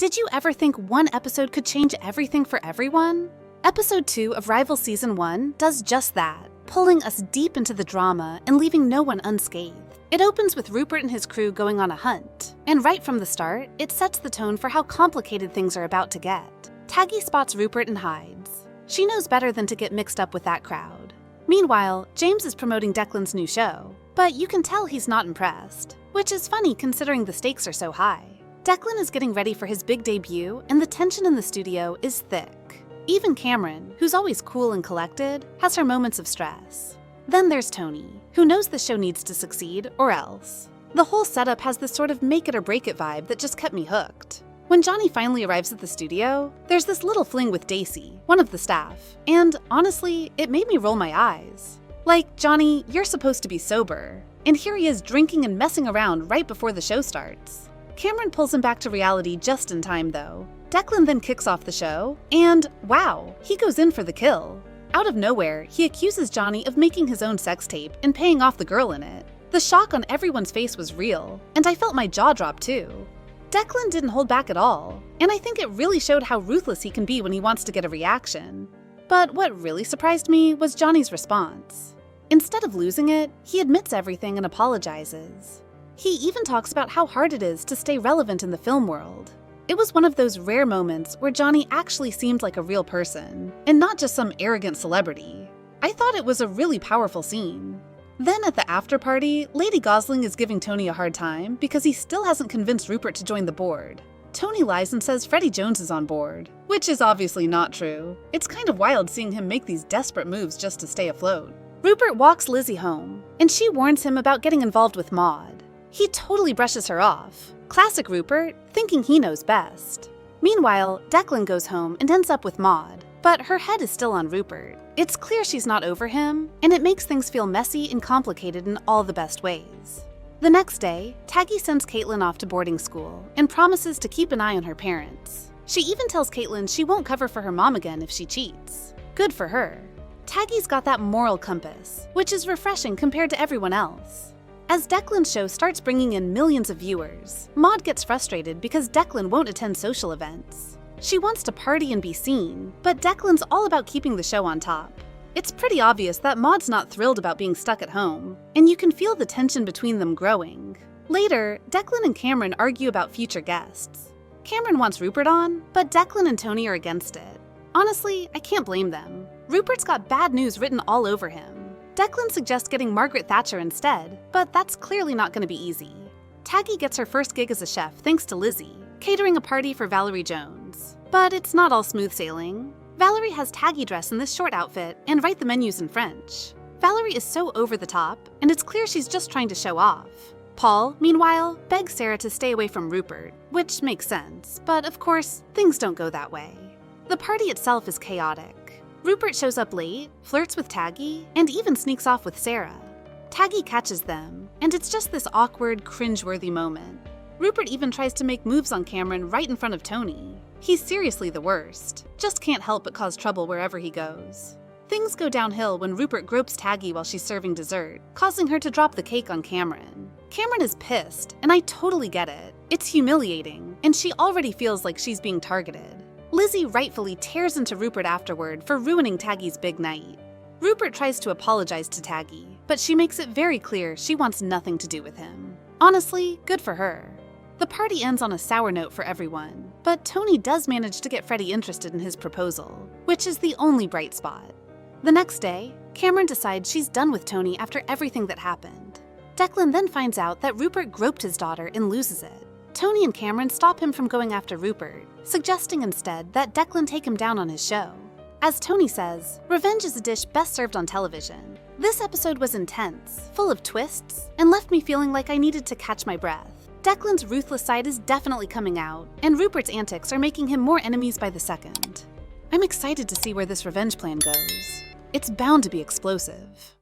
Did you ever think one episode could change everything for everyone? Episode 2 of Rivals Season 1 does just that, pulling us deep into the drama and leaving no one unscathed. It opens with Rupert and his crew going on a hunt, and right from the start, it sets the tone for how complicated things are about to get. Taggie spots Rupert and hides. She knows better than to get mixed up with that crowd. Meanwhile, James is promoting Declan's new show, but you can tell he's not impressed, which is funny considering the stakes are so high. Declan is getting ready for his big debut, and the tension in the studio is thick. Even Cameron, who's always cool and collected, has her moments of stress. Then there's Tony, who knows the show needs to succeed, or else. The whole setup has this sort of make-it-or-break-it vibe that just kept me hooked. When Johnny finally arrives at the studio, there's this little fling with Daisy, one of the staff, and honestly, it made me roll my eyes. Like, Johnny, you're supposed to be sober, and here he is drinking and messing around right before the show starts. Cameron pulls him back to reality just in time, though. Declan then kicks off the show, and wow, he goes in for the kill. Out of nowhere, he accuses Johnny of making his own sex tape and paying off the girl in it. The shock on everyone's face was real, and I felt my jaw drop too. Declan didn't hold back at all, and I think it really showed how ruthless he can be when he wants to get a reaction. But what really surprised me was Johnny's response. Instead of losing it, he admits everything and apologizes. He even talks about how hard it is to stay relevant in the film world. It was one of those rare moments where Johnny actually seemed like a real person, and not just some arrogant celebrity. I thought it was a really powerful scene. Then at the after party, Lady Gosling is giving Tony a hard time because he still hasn't convinced Rupert to join the board. Tony lies and says Freddie Jones is on board, which is obviously not true. It's kind of wild seeing him make these desperate moves just to stay afloat. Rupert walks Lizzie home, and she warns him about getting involved with Maud. He totally brushes her off. Classic Rupert, thinking he knows best. Meanwhile, Declan goes home and ends up with Maud, but her head is still on Rupert. It's clear she's not over him, and it makes things feel messy and complicated in all the best ways. The next day, Taggie sends Caitlin off to boarding school and promises to keep an eye on her parents. She even tells Caitlin she won't cover for her mom again if she cheats. Good for her. Taggie's got that moral compass, which is refreshing compared to everyone else. As Declan's show starts bringing in millions of viewers, Maud gets frustrated because Declan won't attend social events. She wants to party and be seen, but Declan's all about keeping the show on top. It's pretty obvious that Maud's not thrilled about being stuck at home, and you can feel the tension between them growing. Later, Declan and Cameron argue about future guests. Cameron wants Rupert on, but Declan and Tony are against it. Honestly, I can't blame them. Rupert's got bad news written all over him. Declan suggests getting Margaret Thatcher instead, but that's clearly not going to be easy. Taggie gets her first gig as a chef thanks to Lizzie, catering a party for Valerie Jones. But it's not all smooth sailing. Valerie has Taggie dress in this short outfit and write the menus in French. Valerie is so over the top, and it's clear she's just trying to show off. Paul, meanwhile, begs Sarah to stay away from Rupert, which makes sense, but of course, things don't go that way. The party itself is chaotic. Rupert shows up late, flirts with Taggie, and even sneaks off with Sarah. Taggie catches them, and it's just this awkward, cringeworthy moment. Rupert even tries to make moves on Cameron right in front of Tony. He's seriously the worst, just can't help but cause trouble wherever he goes. Things go downhill when Rupert gropes Taggie while she's serving dessert, causing her to drop the cake on Cameron. Cameron is pissed, and I totally get it. It's humiliating, and she already feels like she's being targeted. Lizzie rightfully tears into Rupert afterward for ruining Taggie's big night. Rupert tries to apologize to Taggie, but she makes it very clear she wants nothing to do with him. Honestly, good for her. The party ends on a sour note for everyone, but Tony does manage to get Freddie interested in his proposal, which is the only bright spot. The next day, Cameron decides she's done with Tony after everything that happened. Declan then finds out that Rupert groped his daughter and loses it. Tony and Cameron stop him from going after Rupert, suggesting instead that Declan take him down on his show. As Tony says, revenge is a dish best served on television. This episode was intense, full of twists, and left me feeling like I needed to catch my breath. Declan's ruthless side is definitely coming out, and Rupert's antics are making him more enemies by the second. I'm excited to see where this revenge plan goes. It's bound to be explosive.